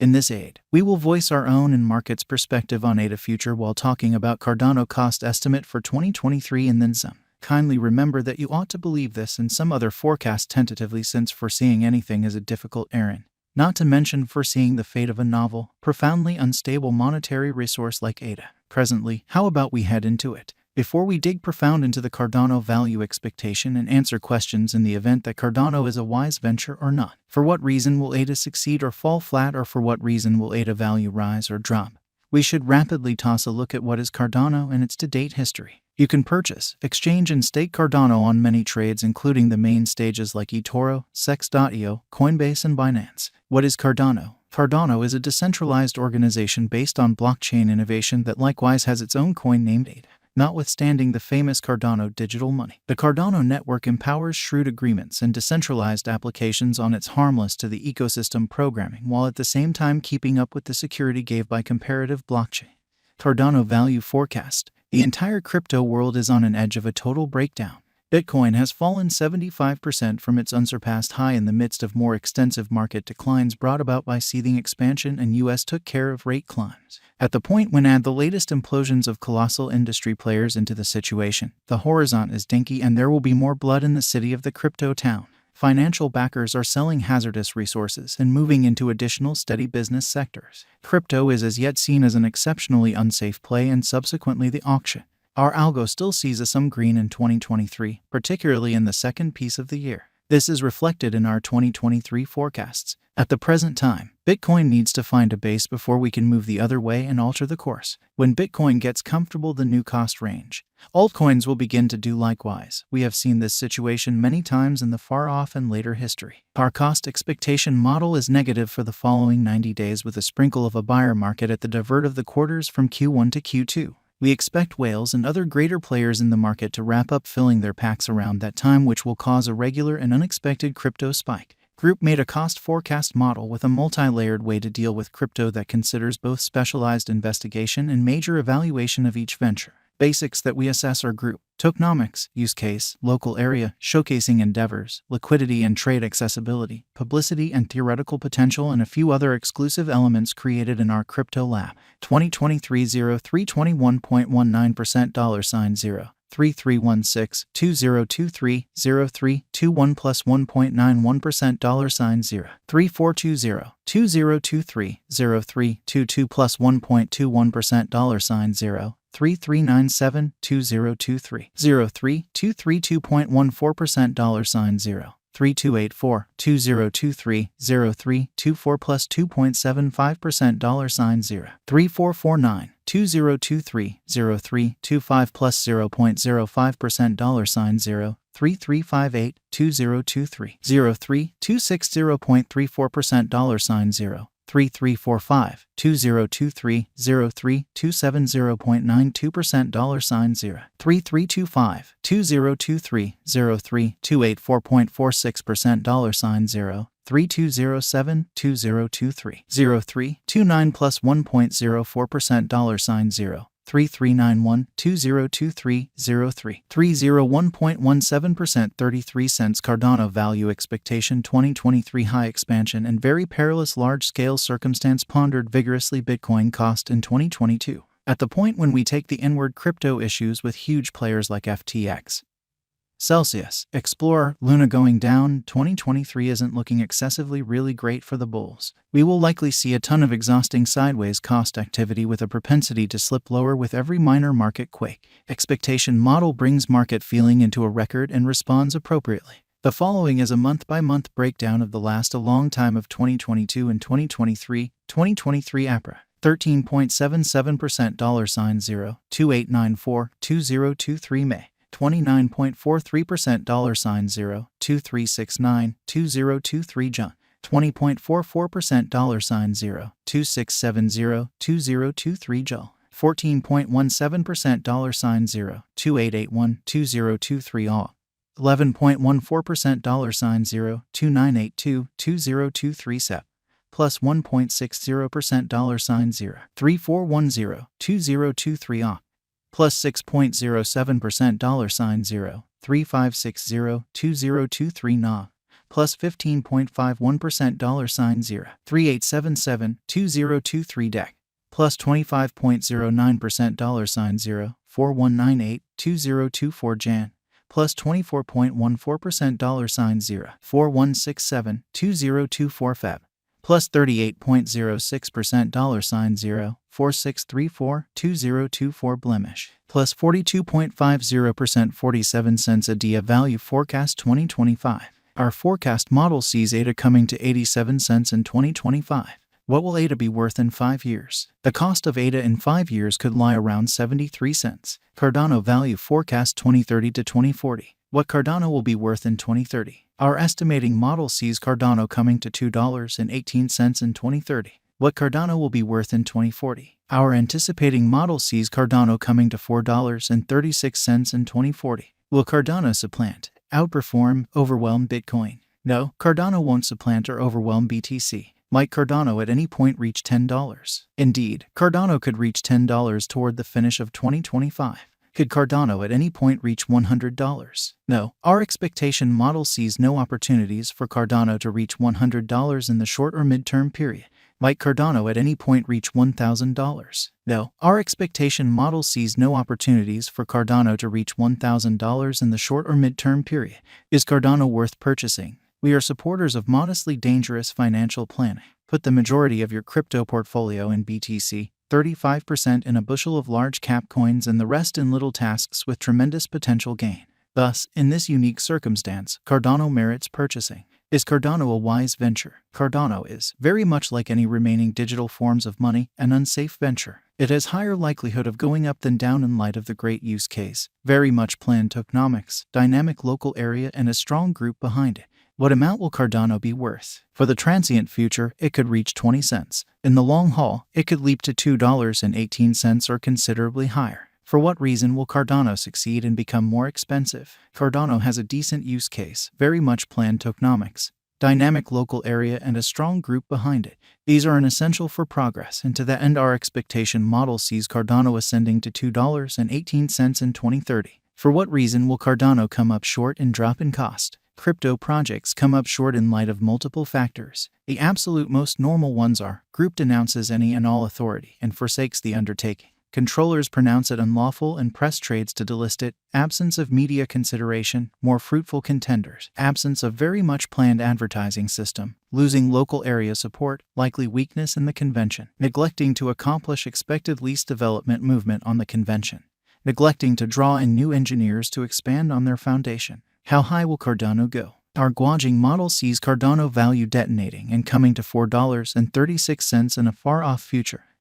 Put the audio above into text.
In this aid, we will voice our own and market's perspective on ADA future while talking about Cardano cost estimate for 2023 and then some. Kindly remember that you ought to believe this and some other forecast tentatively, since foreseeing anything is a difficult errand. Not to mention foreseeing the fate of a novel, profoundly unstable monetary resource like ADA. Presently, how about we head into it? Before we dig profound into the Cardano value expectation and answer questions in the event that Cardano is a wise venture or not. For what reason will ADA succeed or fall flat, or for what reason will ADA value rise or drop? We should rapidly toss a look at what is Cardano and its to-date history. You can purchase, exchange, and stake Cardano on many trades, including the main stages like eToro, Saxo, Coinbase, and Binance. What is Cardano? Cardano is a decentralized organization based on blockchain innovation that likewise has its own coin named ADA. Notwithstanding the famous Cardano digital money, the Cardano network empowers shrewd agreements and decentralized applications on its harmless to the ecosystem programming, while at the same time keeping up with the security gave by comparative blockchain. Cardano value forecast. The entire crypto world is on an edge of a total breakdown. Bitcoin has fallen 75% from its unsurpassed high in the midst of more extensive market declines brought about by seething expansion, and US took care of rate climbs. At the point when add the latest implosions of colossal industry players into the situation, the horizon is dinky and there will be more blood in the city of the crypto town. Financial backers are selling hazardous resources and moving into additional steady business sectors. Crypto is as yet seen as an exceptionally unsafe play, and subsequently the auction. Our algo still sees some green in 2023, particularly in the second piece of the year. This is reflected in our 2023 forecasts. At the present time, Bitcoin needs to find a base before we can move the other way and alter the course. When Bitcoin gets comfortable the new cost range, altcoins will begin to do likewise. We have seen this situation many times in the far-off and later history. Our cost expectation model is negative for the following 90 days, with a sprinkle of a buyer market at the divert of the quarters from Q1 to Q2. We expect whales and other greater players in the market to wrap up filling their packs around that time, which will cause a regular and unexpected crypto spike. Group made a cost forecast model with a multi-layered way to deal with crypto that considers both specialized investigation and major evaluation of each venture. Basics that we assess are group, tokenomics, use case, local area, showcasing endeavors, liquidity and trade accessibility, publicity and theoretical potential, and a few other exclusive elements created in our crypto lab. 2023 0321.19% $0 3316 2023 0321 plus 1.91% $0 3420 2023 0322 plus 1.21% $0 3397 2023 03232.14% $0 3284 2023 0324 plus 2.75% $0 3449 2023 0325 plus 0.05% $0 3358 2023 03260.34% $0 3345 2023 0327.92% $0 3325 2023 0328.46% $0 3207 2023 0329 plus 1.04% $0 3391 2023 301.17% 33 cents Cardano value expectation 2023 high expansion and very perilous large-scale circumstance pondered vigorously Bitcoin cost in 2022. At the point when we take the inward crypto issues with huge players like FTX, Celsius, Explorer, Luna going down, 2023 isn't looking excessively really great for the bulls. We will likely see a ton of exhausting sideways cost activity with a propensity to slip lower with every minor market quake. Expectation model brings market feeling into a record and responds appropriately. The following is a month-by-month breakdown of the last a long time of 2022 and 2023. 2023 APRA 13.77% $0 2894 2023 May 29.43% $0 2369 2023 June 20.44% $0 2670 2023 Jul 14.17% $0 2881 2023 All 11.14% $0 2982 2023 SEP plus 1.60% $0 3410 2023 AW plus 6.07% $0 3560 2023 NA plus 15.51% $0 3877-2023 DEC, plus 25.09% $0 4198-2024 Jan, plus 24.14% $0 4167-2024 Feb, plus 38.06% $0 4634-2024 Blemish, plus 42.50% 47 cents a dia value forecast 2025. Our forecast model sees ADA coming to 87 cents in 2025. What will ADA be worth in 5 years? The cost of ADA in 5 years could lie around 73 cents. Cardano value forecast 2030 to 2040. What Cardano will be worth in 2030? Our estimating model sees Cardano coming to $2.18 in 2030. What Cardano will be worth in 2040? Our anticipating model sees Cardano coming to $4.36 in 2040. Will Cardano supplant, outperform, overwhelm Bitcoin? No, Cardano won't supplant or overwhelm BTC. Might Cardano at any point reach $10? Indeed, Cardano could reach $10 toward the finish of 2025. Could Cardano at any point reach $100? No, our expectation model sees no opportunities for Cardano to reach $100 in the short or midterm period. Might Cardano at any point reach $1,000? No, our expectation model sees no opportunities for Cardano to reach $1,000 in the short or midterm period. Is Cardano worth purchasing? We are supporters of modestly dangerous financial planning. Put the majority of your crypto portfolio in BTC, 35% in a bushel of large cap coins and the rest in little tasks with tremendous potential gain. Thus, in this unique circumstance, Cardano merits purchasing. Is Cardano a wise venture? Cardano is, very much like any remaining digital forms of money, an unsafe venture. It has higher likelihood of going up than down in light of the great use case, very much planned tokenomics, dynamic local area and a strong group behind it. What amount will Cardano be worth? For the transient future, it could reach 20 cents. In the long haul, it could leap to $2.18 or considerably higher. For what reason will Cardano succeed and become more expensive? Cardano has a decent use case, very much planned tokenomics, dynamic local area and a strong group behind it. These are an essential for progress, and to that end our expectation model sees Cardano ascending to $2.18 in 2030. For what reason will Cardano come up short and drop in cost? Crypto projects come up short in light of multiple factors. The absolute most normal ones are: group denounces any and all authority and forsakes the undertaking. Controllers pronounce it unlawful and press trades to delist it. Absence of media consideration, more fruitful contenders. Absence of very much planned advertising system. Losing local area support, likely weakness in the convention. Neglecting to accomplish expected least development movement on the convention. Neglecting to draw in new engineers to expand on their foundation. How high will Cardano go? Our gauging model sees Cardano value detonating and coming to $4.36 in a far-off future.